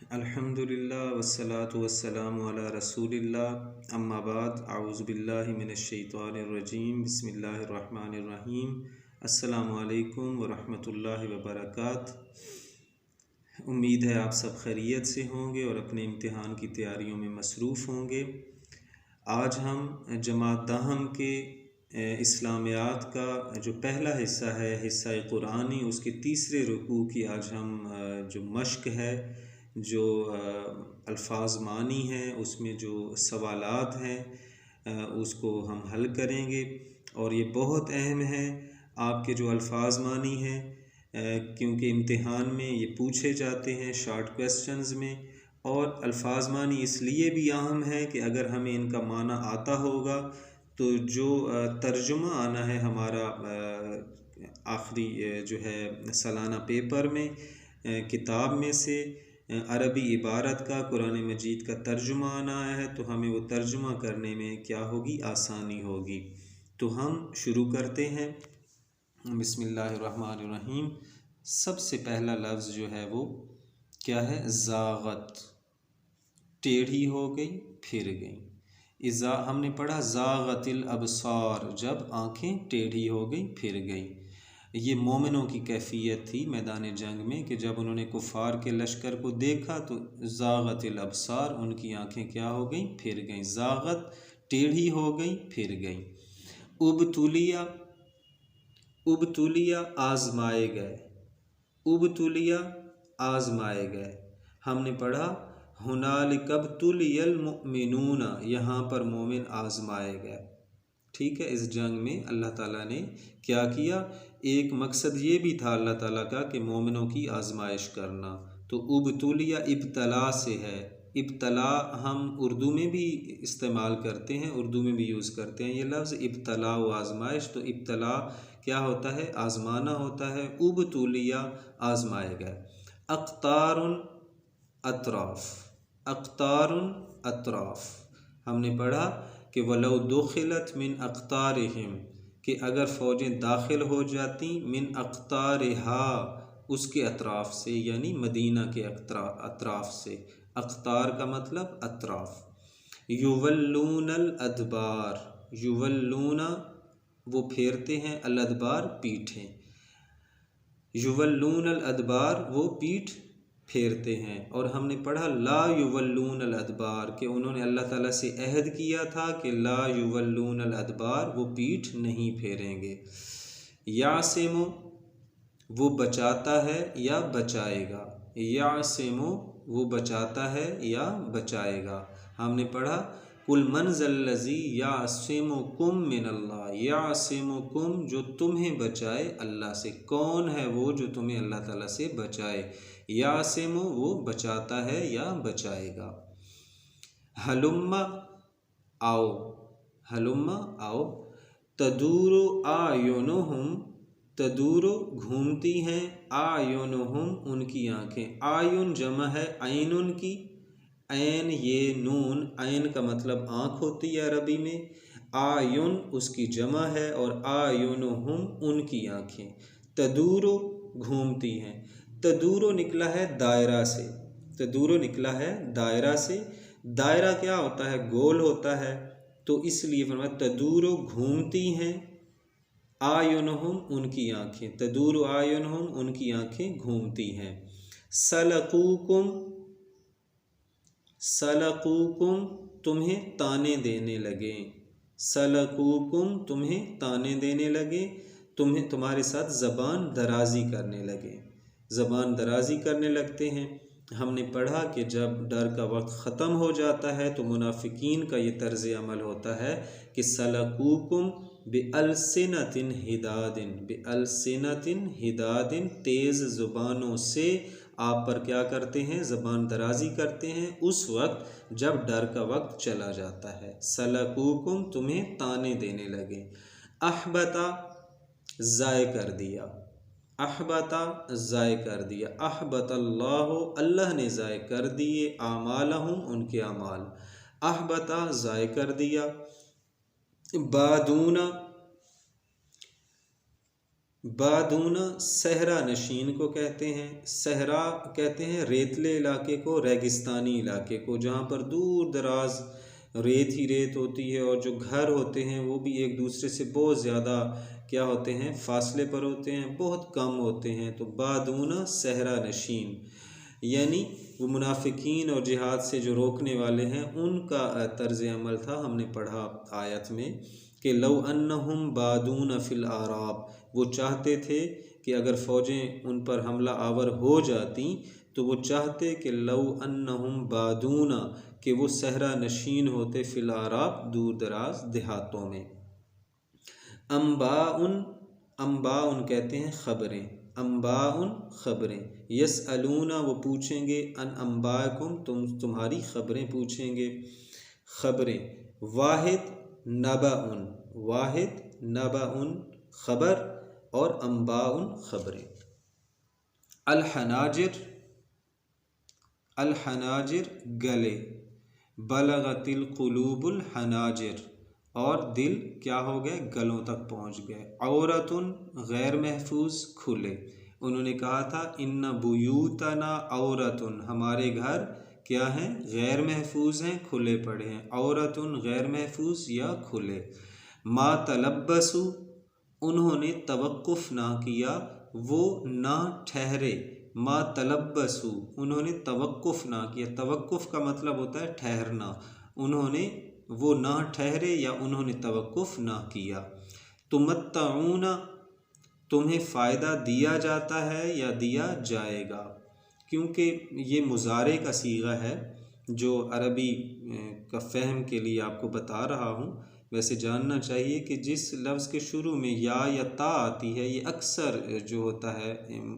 अल्हम्दुलिल्लाह वस्सलातु वस्सलामु अला रसूलिल्लाह अम्मा बाद आऊज़ु बिल्लाहि मिनश शैतानिर रजीम बिस्मिल्लाहिर रहमानिर रहीम अस्सलामु अलैकुम व रहमतुल्लाहि व बरकातुहू। उम्मीद है आप सब खैरियत से होंगे और अपने इम्तिहान की तैयारियों में मसरूफ़ होंगे। आज हम जमात दाहम के इस्लामियात का जो पहला हिस्सा है, हिस्सा कुरानी, उसके तीसरे रुकू की आज हम जो मश्क है, जो अल्फाज मानी हैं, उसमें जो सवालात हैं उसको हम हल करेंगे। और ये बहुत अहम है आपके जो अल्फाज मानी हैं, क्योंकि इम्तिहान में ये पूछे जाते हैं शॉर्ट क्वेश्चंस में। और अल्फाज मानी इसलिए भी अहम है कि अगर हमें इनका माना आता होगा तो जो तर्जुमा आना है हमारा आखिरी जो है सालाना पेपर में किताब में से अरबी इबारत का कुरान मजीद का तर्जुमा आना है, तो हमें वो तर्जुमा करने में क्या होगी, आसानी होगी। तो हम शुरू करते हैं। बिस्मिल्लाहिर्रहमानिर्रहीम। सबसे पहला लफ्ज़ जो है वो क्या है, ज़ागत, टेढ़ी हो गई, फिर गई। इज़ा हमने पढ़ा ज़ागतिल अबसार, जब आँखें टेढ़ी हो गई, फिर गई। ये मोमिनों की कैफियत थी मैदान जंग में कि जब उन्होंने कुफ़ार के लश्कर को देखा तो ज़ागतिल अबसार, उनकी आँखें क्या हो गई, फिर गई। ज़ागत टेढ़ी हो गई, फिर गई। उबतुलिया, उबतुलिया आज़माए गए, उबतुलिया आज़माए गए। हमने पढ़ा हुनालिकब्तुलियल मुमिनूना, यहाँ पर मोमिन आज़माए गए। ठीक है, इस जंग में अल्लाह ताला ने क्या किया, एक मकसद ये भी था अल्लाह ताला का कि मोमिनों की आजमाइश करना। तो उबतुलिया इब्तला से है। इब्तला हम उर्दू में भी इस्तेमाल करते हैं, उर्दू में भी यूज़ करते हैं ये लफ्ज़ इब्तला व आजमाइश। तो इब्तला क्या होता है, आजमाना होता है। उबतुलिया आजमाए गए। अख्तारुन अतराफ़, अख्तारुन अतराफ़ हमने पढ़ा कि वलौ दुखिलत मिन अख्तारिहिम, कि अगर फ़ौजें दाखिल हो जाती मिन अख्तारिहा, उसके अतराफ़ से, यानी मदीना के अतराफ़ से। अख्तार का मतलब अतराफ़। युवल्लूनल अदबार, युवल्लूना वो फेरते हैं, अल अदबार पीठें। युवल्लूनल अदबार वो पीठ फेरते हैं। और हमने पढ़ा ला युवल्लूनल अदबार, कि उन्होंने अल्लाह ताला से अहद किया था कि ला युवल्लूनल अदबार, वो पीठ नहीं फेरेंगे। यासिमु वो बचाता है या बचाएगा, यासिमु वो बचाता है या बचाएगा। हमने पढ़ा कुल मनज़ल्लज़ी यासिमुकुम मिनल्लाह, यासिमुकुम जो तुम्हें बचाए अल्लाह से। कौन है वो जो तुम्हें अल्लाह ताला से बचाए, यासिमु वो बचाता है या बचाएगा। हलुम्मा आओ, हलुम्मा आओ। तदूरु आयुनुहुम, तदूरु घूमती हैं, आयुनुहुम उनकी आँखें। आयुन जमा है ऐनुन की, ऐन ये नून, ऐन का मतलब आँख होती है अरबी में। आयुन उसकी जमा है और आयुनुहुम उनकी आँखें। तदूरु घूमती हैं। तदूरु निकला है दायरा से, तदूरु निकला है दायरा से। दायरा क्या होता है, गोल होता है, तो इसलिए फरमाया तदूरु घूमती हैं, आयुनुहुम उनकी आँखें। तदूरु आयुनुहुम उनकी आँखें घूमती हैं। सलकूकुम, सलकूकुम तुम्हें ताने देने लगे, सलकूकुम तुम्हें ताने देने लगे, तुम्हें तुम्हारे साथ ज़बान दराजी करने लगे, ज़बान दराजी करने लगते हैं। हमने पढ़ा कि जब डर का वक्त ख़त्म हो जाता है तो मुनाफिकीन का ये तर्ज़ अमल होता है कि सलकूकुम बिअलसिनतिन हिदादिन, बिअलसिनतिन हिदादिन तेज़ ज़ुबानों से आप पर क्या करते हैं, ज़बान दराजी करते हैं उस वक्त जब डर का वक्त चला जाता है। सलकूकुम तुम्हें ताने देने लगे। अहबता ज़ाय कर दिया, अहबता ज़ाय कर दिया। अहबतल्लाहु अल्लाह ने ज़ाय कर दिए, आमालहुम उनके अमाल। अहबता ज़ाय कर दिया। बादूना बादूना सहरा नशीन को कहते हैं। सहरा कहते हैं रेतले इलाके को, रेगिस्तानी इलाके को, जहाँ पर दूर दराज रेत ही रेत होती है और जो घर होते हैं वो भी एक दूसरे से बहुत ज़्यादा क्या होते हैं, फासले पर होते हैं, बहुत कम होते हैं। तो बादूना सहरा नशीन यानी वो मुनाफिकीन और जिहाद से जो रोकने वाले हैं उनका तर्ज अमल था। हमने पढ़ा आयत में कि लौ अन्नहुम बादून फिल आराब, वो चाहते थे कि अगर फ़ौजें उन पर हमला आवर हो जाती तो वो चाहते कि लौ अन्नहुम बादूना, कि वो सहरा नशीन होते, फिल आराब दूर दराज देहातों में। अम्बाउन, अम्बाउन कहते हैं ख़बरें, अम्बाउन ख़बरें, यसअलूना वो पूछेंगे, अन अम्बाकुम तुम्हारी ख़बरें पूछेंगे, ख़बरें। वाहिद नबाउन, वाहिद नबाउन ख़बर और अम्बाउन ख़बरें। अलहनाजिर, अलहनाजिर गले, बलगतिल कुलूबुल हनाजिर और दिल क्या हो गए, गलों तक पहुँच गए। औरतुन गैर महफूज खुले, उन्होंने कहा था इन्ना बुयूतना औरतुन, हमारे घर क्या हैं, गैर महफूज हैं, खुले पड़े हैं। औरतुन गैर महफूज या खुले। मा तलब्बसु, उन्होंने तवक्कुफ़ ना किया, वो ना ठहरे। मा तलब्बसु, उन्होंने तवक्कुफ़ ना किया, तवक्कुफ़ का मतलब होता है ठहरना, उन्होंने वो ना ठहरे या उन्होंने तवक्कुफ़ ना किया। तुमत्तऊना, तुम्हें फ़ायदा दिया जाता है या दिया जाएगा, क्योंकि ये मुज़ारे का सीगा है जो अरबी का फ़हम के लिए आपको बता रहा हूँ। वैसे जानना चाहिए कि जिस लफ्ज़ के शुरू में या ता आती है, ये अक्सर जो होता है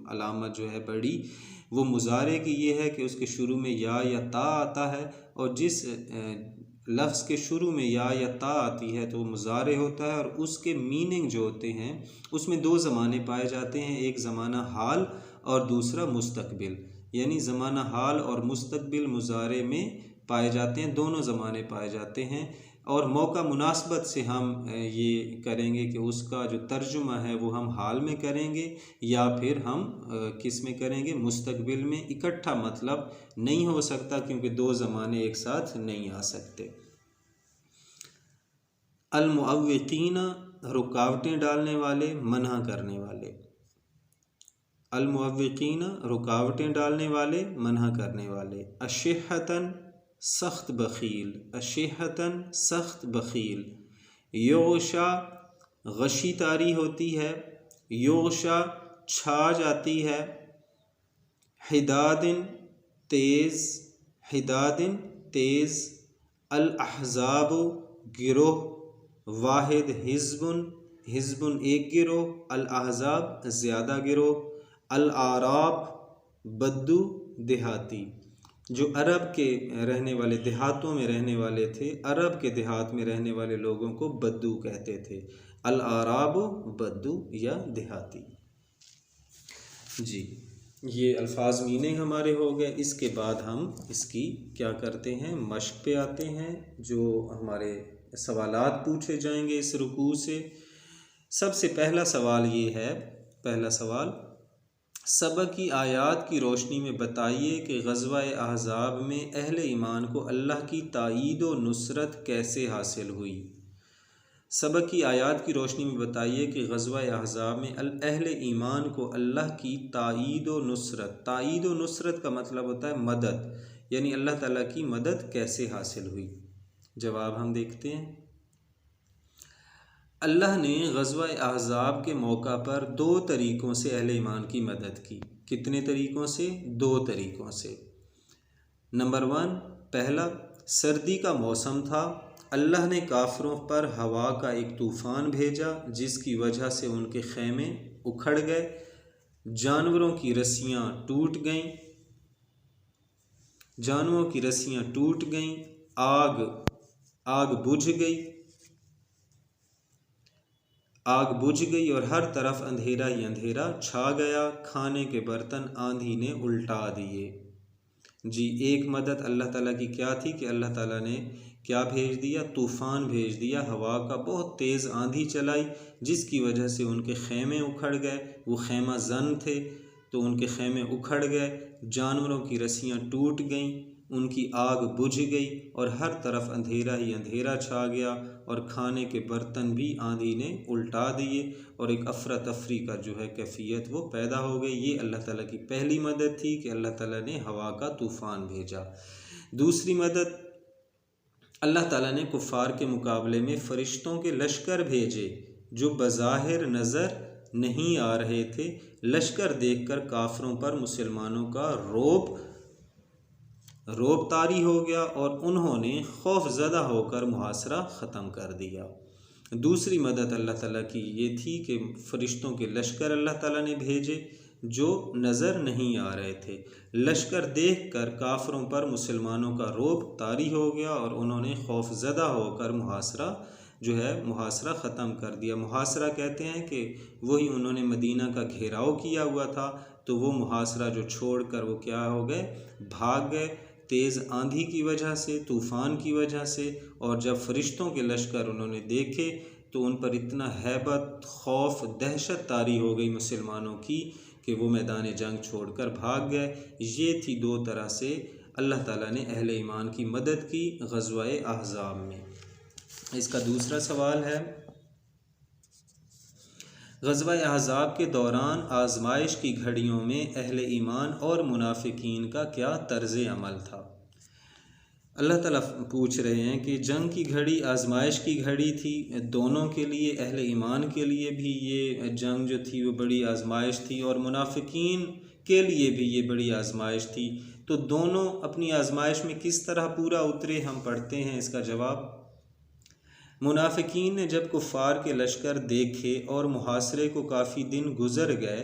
अलामत जो है बड़ी, वो मुज़ारे की ये है कि उसके शुरू में या ता आता है, और जिस लफ्ज़ के शुरू में या ता आती है तो वो मुज़ारे होता है। और उसके मीनिंग जो होते हैं उसमें दो ज़माने पाए जाते हैं, एक ज़माना हाल और दूसरा मुस्तकबिल, यानी ज़माना हाल और मुस्तकबिल मुज़ारे में पाए जाते हैं, दोनों ज़माने पाए जाते हैं। और मौका मुनासबत से हम ये करेंगे कि उसका जो तर्जुमा है वो हम हाल में करेंगे या फिर हम किस में करेंगे, मुस्तकबिल में। इकट्ठा मतलब नहीं हो सकता क्योंकि दो ज़माने एक साथ नहीं आ सकते। अल-मुअव्विक़ीना, रुकावटें डालने वाले, मना करने वाले। अल-मुअव्विक़ीना, रुकावटें डालने वाले, मना करने वाले। अशिहतन, सख्त बख़ील, अशिहतन सख्त बख़ील। योशा, गशी तारी होती है, योशा छा जाती है। हिदादिन तेज़, हिदादिन तेज़। अल अहज़ाब गिरोह, वाहिद हिज़्बुन, हिज़्बुन एक गिरोह, अल अहज़ाब ज़्यादा गिरोह। अल आराब बद्दू देहाती, जो अरब के रहने वाले देहातों में रहने वाले थे, अरब के देहात में रहने वाले लोगों को बद्दू कहते थे। अल आराब बद्दू या देहाती। जी, ये अल्फाज मीनिंग हमारे हो गए। इसके बाद हम इसकी क्या करते हैं, मश्क पे आते हैं, जो हमारे सवालात पूछे जाएंगे इस रुकू से। सबसे पहला सवाल ये है, पहला सवाल, सबक की आयात की रोशनी में बताइए कि ग़ज़वा अहज़ाब में अहले ईमान को अल्लाह की ताईद व नुसरत कैसे हासिल हुई। सबक की आयात की रोशनी में बताइए कि ग़ज़वा अहज़ाब में अहले ईमान को अल्लाह की ताईद व नुसरत, ताईद व नुसरत का मतलब होता है मदद, यानी अल्लाह ताला की मदद कैसे हासिल हुई। जवाब हम देखते हैं। अल्लाह ने ग़ज़वा अहज़ाब के मौका पर दो तरीक़ों से अहले ईमान की मदद की। कितने तरीक़ों से? दो तरीक़ों से। नंबर 1, पहला, सर्दी का मौसम था, अल्लाह ने काफ़िरों पर हवा का एक तूफ़ान भेजा जिसकी वजह से उनके ख़ैमे उखड़ गए, जानवरों की रस्सियाँ टूट गईं, जानवरों की रस्सियाँ टूट गईं, आग बुझ गई, आग बुझ गई और हर तरफ अंधेरा ही अंधेरा छा गया, खाने के बर्तन आंधी ने उल्टा दिए। जी, एक मदद अल्लाह ताला की क्या थी कि अल्लाह ताला ने क्या भेज दिया? तूफ़ान भेज दिया, हवा का बहुत तेज़ आंधी चलाई जिसकी वजह से उनके खेमे उखड़ गए। वो खेमा जन थे तो उनके खेमे उखड़ गए, जानवरों की रस्सियाँ टूट गईं, उनकी आग बुझ गई और हर तरफ अंधेरा ही अंधेरा छा गया और खाने के बर्तन भी आंधी ने उल्टा दिए और एक अफरा तफरी का जो है कैफियत वो पैदा हो गई। ये अल्लाह ताला की पहली मदद थी कि अल्लाह ताला ने हवा का तूफ़ान भेजा। दूसरी मदद, अल्लाह ताला ने कुफ़ार के मुकाबले में फ़रिश्तों के लश्कर भेजे जो बज़ाहिर नज़र नहीं आ रहे थे। लश्कर देखकर काफिरों पर मुसलमानों का रोब तारी हो गया और उन्होंने खौफज़दा होकर मुहासरा ख़त्म कर दिया। दूसरी मदद अल्लाह ताला की ये थी कि फ़रिश्तों के लश्कर अल्लाह ताला ने भेजे जो नज़र नहीं आ रहे थे। लश्कर देखकर काफिरों पर मुसलमानों का रोब तारी हो गया और उन्होंने खौफज़दा होकर मुहासरा ख़त्म कर दिया। मुहासरा कहते हैं कि वही उन्होंने मदीना का घेराव किया हुआ था तो वो मुहासरा जो छोड़कर वो क्या हो गए, भाग गए तेज़ आंधी की वजह से, तूफ़ान की वजह से। और जब फ़रिश्तों के लश्कर उन्होंने देखे तो उन पर इतना हैबत, खौफ, दहशत तारी हो गई मुसलमानों की कि वो मैदान जंग छोड़कर भाग गए। ये थी दो तरह से अल्लाह ताला ने अहले ईमान की मदद की ग़ज़वा-ए अहज़ाब में। इसका दूसरा सवाल है, ग़ज़वा-ए अहज़ाब के दौरान आज़माइश की घड़ियों में अहले ईमान और मुनाफिकीन का क्या तर्ज़ अमल था? अल्लाह ताला पूछ रहे हैं कि जंग की घड़ी आज़माइश की घड़ी थी दोनों के लिए, अहले ईमान के लिए भी ये जंग जो थी वो बड़ी आज़माइश थी और मुनाफिकीन के लिए भी ये बड़ी आज़माइश थी। तो दोनों अपनी आज़माइश में किस तरह पूरा उतरे, हम पढ़ते हैं इसका जवाब। मुनाफिकीन ने जब कुफ़ार के लश्कर देखे और मुहासरे को काफ़ी दिन गुज़र गए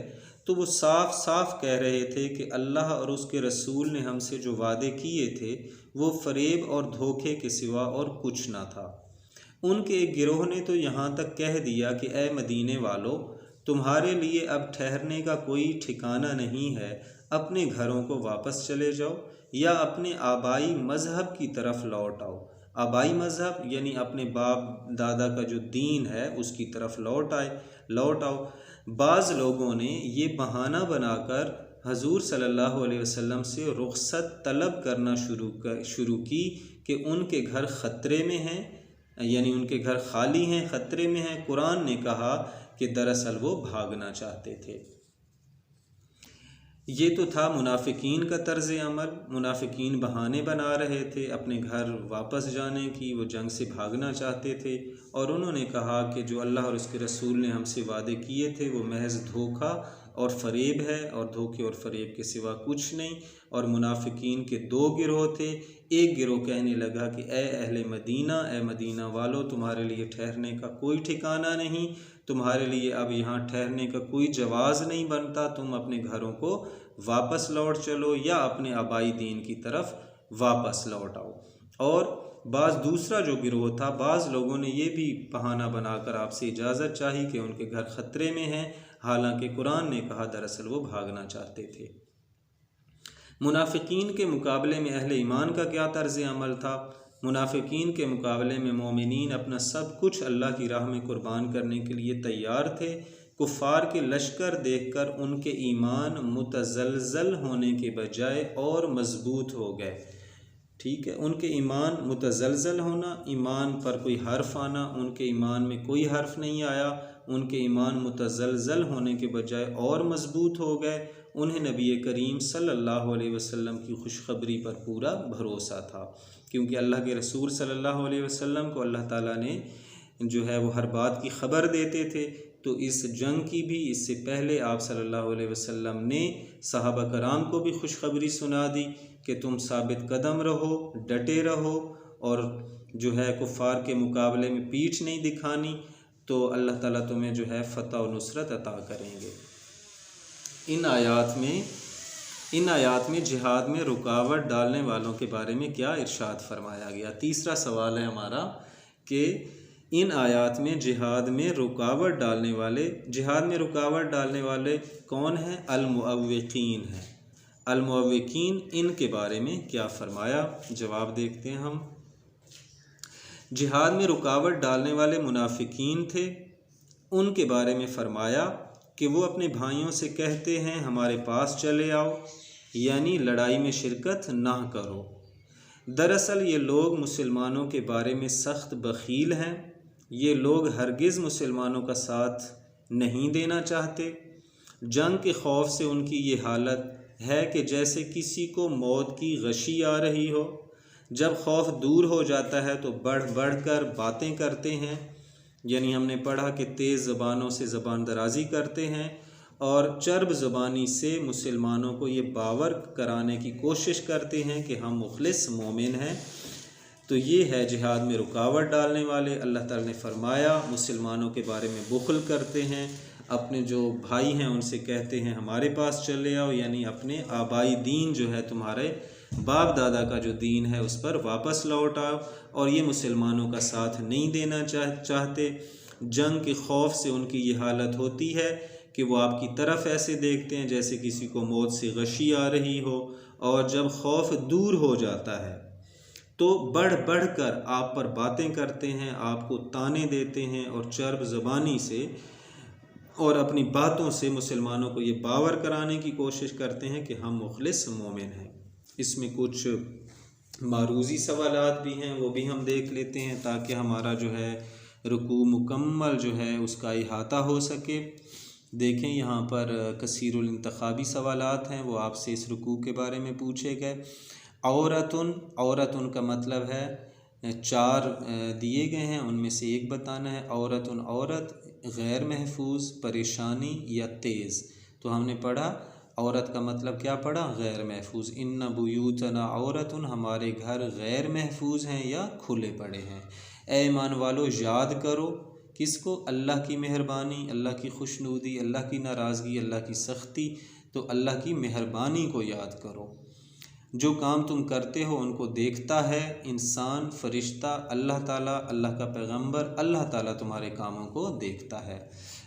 तो वो साफ साफ कह रहे थे कि अल्लाह और उसके रसूल ने हमसे जो वादे किए थे वो फ़रेब और धोखे के सिवा और कुछ ना था। उनके एक गिरोह ने तो यहाँ तक कह दिया कि ए मदीने वालों, तुम्हारे लिए अब ठहरने का कोई ठिकाना नहीं है, अपने घरों को वापस चले जाओ या अपने आबाई मज़हब की तरफ लौट आओ। आबाई मज़हब यानी अपने बाप दादा का जो दीन है उसकी तरफ लौट आओ। बाज़ लोगों ने ये बहाना बनाकर हजूर सल्लल्लाहु अलैहि वसल्लम से रुख़्सत तलब करना शुरू की कि उनके घर ख़तरे में हैं, यानी उनके घर खाली हैं, ख़तरे में हैं। कुरान ने कहा कि दरअसल वो भागना चाहते थे। ये तो था मुनाफिकीन का तर्ज़ अमल। मुनाफिकीन बहाने बना रहे थे अपने घर वापस जाने की, वो जंग से भागना चाहते थे और उन्होंने कहा कि जो अल्लाह और उसके रसूल ने हमसे वादे किए थे वो महज धोखा और फ़रेब है और धोखे और फ़रेब के सिवा कुछ नहीं। और मुनाफिकीन के दो गिरोह थे। एक गिरोह कहने लगा कि ए मदीना वालों, तुम्हारे लिए ठहरने का कोई ठिकाना नहीं, तुम्हारे लिए अब यहाँ ठहरने का कोई जवाज़ नहीं बनता, तुम अपने घरों को वापस लौट चलो या अपने आबाई दीन की तरफ वापस लौट आओ। और दूसरा जो गिरोह था, बाज़ लोगों ने ये भी बहाना बनाकर आपसे इजाज़त चाही कि उनके घर ख़तरे में हैं, हालांकि कुरान ने कहा दरअसल वो भागना चाहते थे। मुनाफिकीन के मुकाबले में अहले ईमान का क्या तर्ज़ अमल था? मुनाफिकीन के मुकाबले में मोमिनीन अपना सब कुछ अल्लाह की राह में कुर्बान करने के लिए तैयार थे। कुफ़ार के लश्कर देखकर उनके ईमान मुतज़लज़ल होने के बजाय और मज़बूत हो गए। ठीक है, उनके ईमान मुतज़लज़ल होना, ईमान पर कोई हर्फ आना, उनके ईमान में कोई हर्फ नहीं आया, उनके ईमान मुतज़लज़ल होने के बजाय और मज़बूत हो गए। उन्हें नबी करीम सल्लल्लाहु अलैहि वसल्लम की खुशखबरी पर पूरा भरोसा था, क्योंकि अल्लाह के रसूल सल्लल्लाहु अलैहि वसल्लम को अल्लाह ताला ने जो है वो हर बात की ख़बर देते थे। तो इस जंग की भी इससे पहले आप सल्लल्लाहु अलैहि वसल्लम ने सहाबा कराम को भी खुशखबरी सुना दी कि तुम साबित कदम रहो, डटे रहो और जो है कुफ़ार के मुकाबले में पीठ नहीं दिखानी, तो अल्लाह ताला तुम्हें जो है फ़तह और नुसरत अता करेंगे। इन आयात में जिहाद में रुकावट डालने वालों के बारे में क्या इरशाद फरमाया गया? तीसरा सवाल है हमारा कि इन आयात में जिहाद में रुकावट डालने वाले कौन हैं? अल-मुअव्विक़ीन हैं। अल-मुअव्विक़ीन, इनके बारे में क्या फरमाया? जवाब देखते हैं हम। जिहाद में रुकावट डालने वाले मुनाफिकीन थे, उनके बारे में फ़रमाया कि वो अपने भाइयों से कहते हैं हमारे पास चले आओ, यानी लड़ाई में शिरकत ना करो। दरअसल ये लोग मुसलमानों के बारे में सख्त बखील हैं। ये लोग हरगिज़ मुसलमानों का साथ नहीं देना चाहते। जंग के खौफ से उनकी ये हालत है कि जैसे किसी को मौत की गशी आ रही हो। जब खौफ दूर हो जाता है तो बढ़ बढ़ कर बातें करते हैं, यानी हमने पढ़ा कि तेज़ ज़बानों से ज़बान दराज़ी करते हैं और चर्ब ज़बानी से मुसलमानों को ये बावर कराने की कोशिश करते हैं कि हम मुखलिस मोमिन हैं। तो ये है जिहाद में रुकावट डालने वाले। अल्लाह ताला ने फरमाया मुसलमानों के बारे में बुखल करते हैं, अपने जो भाई हैं उनसे कहते हैं हमारे पास चले आओ, यानी अपने आबाई दीन जो है तुम्हारे बाप दादा का जो दीन है उस पर वापस लौट आओ। और ये मुसलमानों का साथ नहीं देना चाहते। जंग के खौफ से उनकी ये हालत होती है कि वो आपकी तरफ ऐसे देखते हैं जैसे किसी को मौत से गशी आ रही हो, और जब खौफ दूर हो जाता है तो बढ़ बढ़ कर आप पर बातें करते हैं, आपको ताने देते हैं और चर्ब ज़बानी से और अपनी बातों से मुसलमानों को ये बावर कराने की कोशिश करते हैं कि हम मुखलिस मोमिन हैं। इसमें कुछ मारूज़ी सवालात भी हैं, वो भी हम देख लेते हैं ताकि हमारा जो है रुकू मुकम्मल जो है उसका इहाता हो सके। देखें यहाँ पर कसीरुल इंतखाबी सवालात हैं, वो आपसे इस रुकू के बारे में पूछे गए। औरतुन का मतलब है 4 दिए गए हैं, उनमें से एक बताना है। औरतुन औरत, गैर महफूज, परेशानी या तेज़। तो हमने पढ़ा औरत का मतलब क्या पढ़ा, गैर महफूज। इन्ना बुयूतना औरतुन, हमारे घर गैर महफूज हैं या खुले पड़े हैं। ऐ ईमान वालो याद करो किसको, अल्लाह की मेहरबानी, अल्लाह की खुशनुदी, अल्लाह की नाराज़गी, अल्लाह की सख्ती। तो अल्लाह की मेहरबानी को याद करो। जो काम तुम करते हो उनको देखता है इंसान, फरिश्ता, अल्लाह ताला, अल्लाह का पैगंबर, अल्लाह ताला तुम्हारे कामों को देखता है।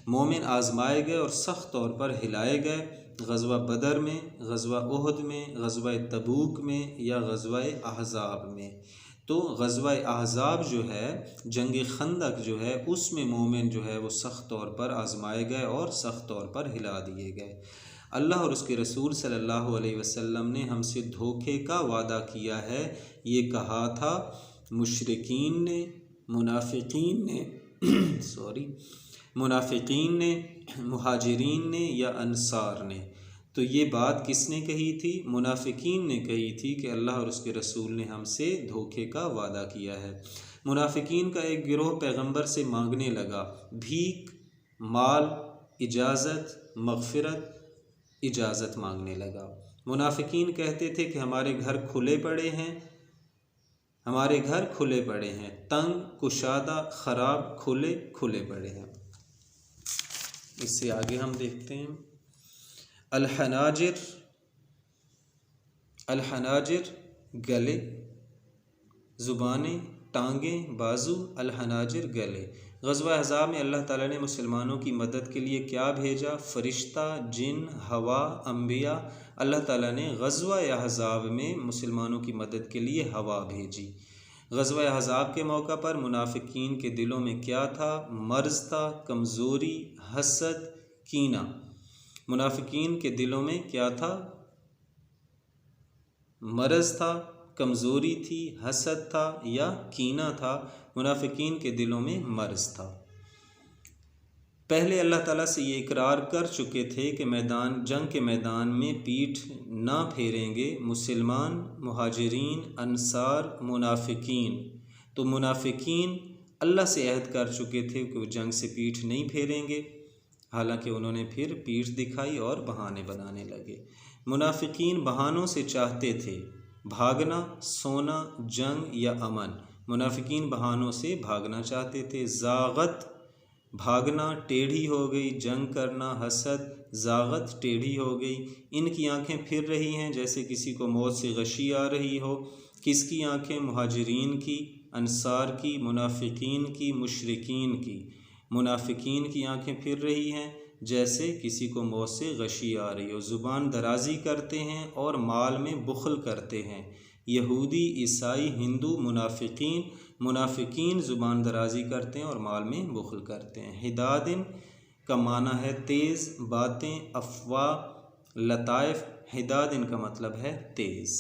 मोमिन आजमाए गए और सख्त तौर पर हिलाए गए, ग़ज़वा बदर में, ग़ज़वा उहद में, ग़ज़वा तबूक में या ग़ज़वा अहज़ाब में। तो ग़ज़वा अहज़ाब जो है, जंग खंदक जो है, उसमें मोमिन जो है वो सख्त तौर पर आजमाए गए और सख्त तौर पर हिला दिए गए। अल्लाह और उसके रसूल सल्लल्लाहु अलैहि वसल्लम ने हमसे धोखे का वादा किया है। ये कहा था मुशरिकीन ने, मुनाफिकीन ने मुनाफिकीन ने, मुहाजिरीन ने या अंसार ने। तो ये बात किसने कही थी, मुनाफिकीन ने कही थी कि अल्लाह और उसके रसूल ने हमसे धोखे का वादा किया है। मुनाफिकीन का एक गिरोह पैगंबर से मांगने लगा भीख, माल, इजाज़त, मग़फ़िरत, इजाज़त मांगने लगा। मुनाफिकीन कहते थे कि हमारे घर खुले पड़े हैं, हमारे घर खुले पड़े हैं, तंग, कुशादा, ख़राब, खुले खुले पड़े हैं। इससे आगे हम देखते हैं अलहनाजिर गले, ज़ुबानें, टांगें, बाजू, अलहनाजिर गले। ग़ज़वा अहज़ाब में अल्लाह ताला ने मुसलमानों की मदद के लिए क्या भेजा, फ़रिश्ता, जिन, हवा, अम्बिया। अल्लाह ताला ने ग़ज़वा अहज़ाब में मुसलमानों की मदद के लिए हवा भेजी। ग़ज़वा अहज़ाब के मौका पर मुनाफिकीन के दिलों में क्या था, मर्ज़ था, कमज़ोरी, हसद, कीना। मुनाफिकीन के दिलों में क्या था, मर्ज़ था, कमज़ोरी थी, हसद था या कीना था। मुनाफिकीन के दिलों में मर्ज़ था। पहले अल्लाह ताला से ये इकरार कर चुके थे कि जंग के मैदान में पीठ ना फेरेंगे मुसलमान, मुहाजिरीन, अंसार, मुनाफिकीन। तो मुनाफिकीन अल्लाह से अहद कर चुके थे कि वो जंग से पीठ नहीं फेरेंगे, हालांकि उन्होंने फिर पीठ दिखाई और बहाने बनाने लगे। मुनाफिकीन बहानों से चाहते थे भागना, सोना, जंग या अमन। मुनाफिकीन बहानों से भागना चाहते थे। ज़ागत, भागना, टेढ़ी हो गई, जंग करना, हसद, ज़ागत, टेढ़ी हो गई। इनकी आंखें फिर रही हैं जैसे किसी को मौत से गशी आ रही हो। किसकी आंखें, मुहाजिरीन की, अंसार की, मुनाफिकीन की, मुशरिकीन की। मुनाफिकीन की आंखें फिर रही हैं जैसे किसी को मौत से गशी आ रही हो। ज़ुबान दराज़ी करते हैं और माल में बुखल करते हैं। यहूदी, ईसाई, हिंदू, मुनाफिकीन मुनाफिकीन ज़ुबान दराजी करते हैं और माल में बुखल करते हैं। हिदादिन का माना है तेज़ बातें, अफवाह, लताइफ। हिदादिन का मतलब है तेज़।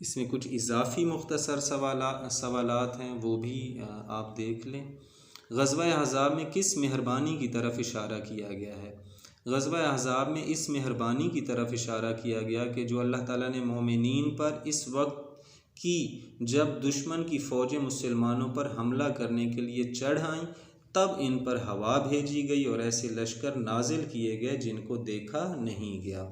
इसमें कुछ इजाफ़ी मुख्तसर सवालात हैं, वो भी आप देख लें। ग़ज़वा अहज़ाब में किस मेहरबानी की तरफ इशारा किया गया है? ग़ज़वा अहज़ाब में इस मेहरबानी की तरफ इशारा किया गया कि जो अल्लाह ताला ने मोमिनीन पर इस वक्त की जब दुश्मन की फ़ौजें मुसलमानों पर हमला करने के लिए चढ़ आईं, तब इन पर हवा भेजी गई और ऐसे लश्कर नाजिल किए गए जिनको देखा नहीं गया।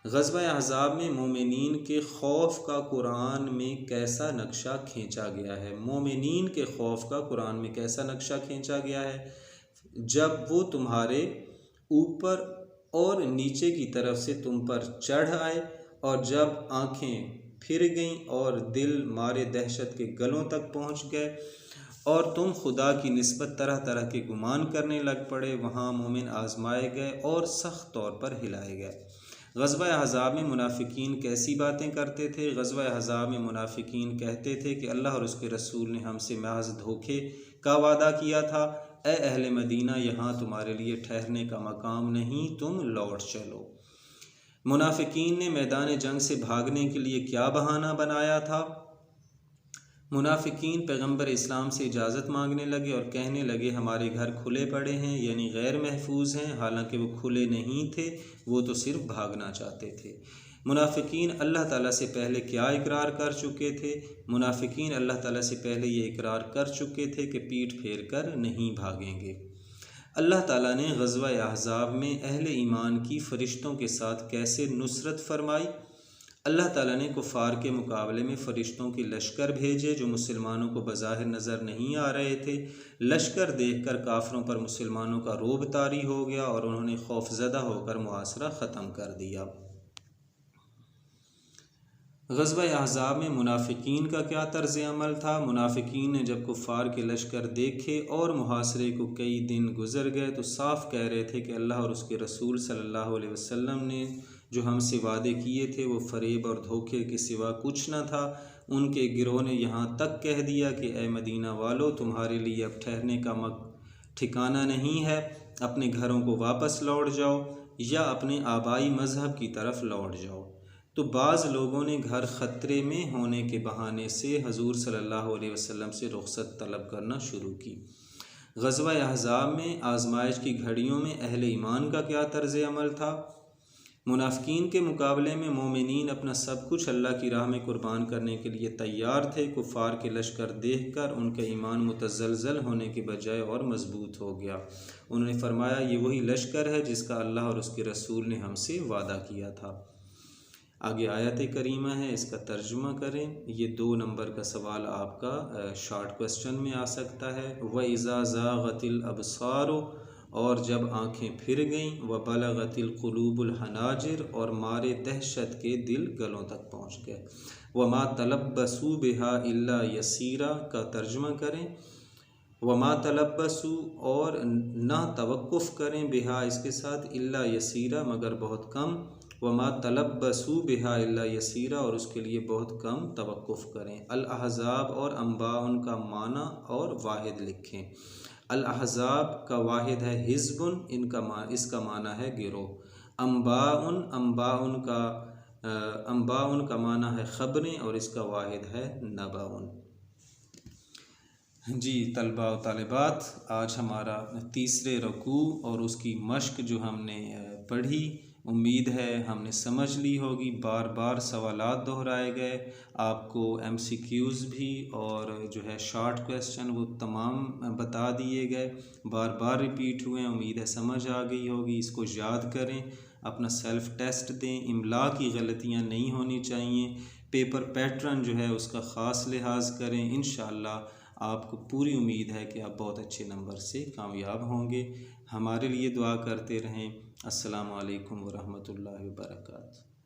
ग़ज़वा अहज़ाब में मोमिनीन के खौफ का कुरान में कैसा नक्शा खींचा गया है? मोमिनीन के खौफ का कुरान में कैसा नक्शा खींचा गया है? जब वो तुम्हारे ऊपर और नीचे की तरफ से तुम पर चढ़ आए और जब आँखें फिर गईं और दिल मारे दहशत के गलों तक पहुँच गए और तुम खुदा की निस्बत तरह तरह के गुमान करने लग पड़े, वहाँ मोमिन आजमाए गए और सख्त तौर पर हिलाए गए। ग़ज़वा अहज़ाब में मुनाफिकीन कैसी बातें करते थे? ग़ज़वा अहज़ाब में मुनाफिकीन कहते थे कि अल्लाह और उसके रसूल ने हमसे महज़ धोखे का वादा किया था। ए अहले मदीना, यहाँ तुम्हारे लिए ठहरने का मकाम नहीं, तुम लौट चलो। मुनाफिकीन ने मैदान जंग से भागने के लिए क्या बहाना बनाया था? मुनाफिकीन पैगम्बर इस्लाम से इजाज़त मांगने लगे और कहने लगे हमारे घर खुले पड़े हैं, यानी गैर महफूज हैं। हालांकि वो खुले नहीं थे, वो तो सिर्फ भागना चाहते थे। मुनाफिकीन अल्लाह ताला से पहले क्या इकरार कर चुके थे? मुनाफिकीन अल्लाह ताला से पहले ये इकरार कर चुके थे कि पीठ फेर कर नहीं भागेंगे। अल्लाह ताला ने ग़ज़वा अहज़ाब में अहले ईमान की फ़रिश्तों के साथ कैसे नुसरत फरमाई? अल्लाह ताला ने कुफ़ार के मुकाबले में फ़रिश्तों के लश्कर भेजे जो मुसलमानों को बज़ाहिर नज़र नहीं आ रहे थे। लश्कर देखकर काफ़रों पर मुसलमानों का रोब तारी हो गया और उन्होंने खौफज़दा होकर मुआसरा ख़त्म कर दिया। ग़ज़वा अहज़ाब में मुनाफिकीन का क्या तर्ज़ अमल था? मुनाफिकीन ने जब कुफ़ार के लश्कर देखे और मुहासरे को कई दिन गुज़र गए तो साफ़ कह रहे थे कि अल्लाह और उसके रसूल सल्लल्लाहु अलैहि वसल्लम ने जो हमसे वादे किए थे वो फ़रेब और धोखे के सिवा कुछ न था। उनके गिरोह ने यहाँ तक कह दिया कि ए मदीना वालों, तुम्हारे लिए अब ठहरने का ठिकाना नहीं है, अपने घरों को वापस लौट जाओ या अपने आबाई मज़हब की तरफ लौट जाओ। तो बाज़ लोगों ने घर ख़तरे में होने के बहाने से हजूर सल्लल्लाहु अलैहि वसल्लम से रुख़्सत तलब करना शुरू की। ग़ज़वा अहज़ाब में आजमाइश की घड़ियों में अहले ईमान का क्या तर्ज़ अमल था? मुनाफिकीन के मुकाबले में मोमिनीन अपना सब कुछ अल्लाह की राह में कुर्बान करने के लिए तैयार थे। कुफ़ार के लश्कर देखकर उनका ईमान मुतज़लज़ल होने के बजाय और मजबूत हो गया। उन्होंने फरमाया ये वही लश्कर है जिसका अल्लाह और उसके रसूल ने हमसे वादा किया था। आगे आयत करीमा है, इसका तर्जुमा करें। ये 2 नंबर का सवाल आपका शॉर्ट क्वेश्चन में आ सकता है। व इज़ा ज़ाग़तिल अबसारो, और जब आँखें फिर गईं, व बलगतिल क़ुलूबुल हनाजिर, और मारे दहशत के दिल गलों तक पहुँच गए। व मा तलब्बसू बिहा इल्ला यसीरा का तर्जुमा करें। व मा तलब्बसू, और ना तवक्कुफ़ करें, बिहा इसके साथ, इल्ला यसीरा मगर बहुत कम। व मा तलब्बसू बिहा इल्ला यसीरा, और उसके लिए बहुत कम तवक्कुफ़ करें। अल अहज़ाब और अम्बाउन का माना और वाहिद लिखें। अल अहज़ाब का वाहिद है हिज़्बुन, इसका माना है गिरोह। अम्बाउन का माना है ख़बरें और इसका वाहिद है नबाउन। जी तलबा व तालिबात, आज हमारा तीसरे रुकू और उसकी मश्क जो हमने पढ़ी, उम्मीद है हमने समझ ली होगी। बार बार सवालात दोहराए गए, आपको MCQs भी और जो है शॉर्ट क्वेश्चन वो तमाम बता दिए गए, बार बार रिपीट हुए। उम्मीद है समझ आ गई होगी। इसको याद करें, अपना सेल्फ़ टेस्ट दें, इमला की गलतियां नहीं होनी चाहिए। पेपर पैटर्न जो है उसका ख़ास लिहाज करें। इंशाअल्लाह आपको पूरी उम्मीद है कि आप बहुत अच्छे नंबर से कामयाब होंगे। हमारे लिए दुआ करते रहें। अस्सलामु अलैकुम व रहमतुल्लाहि व बरकातहू।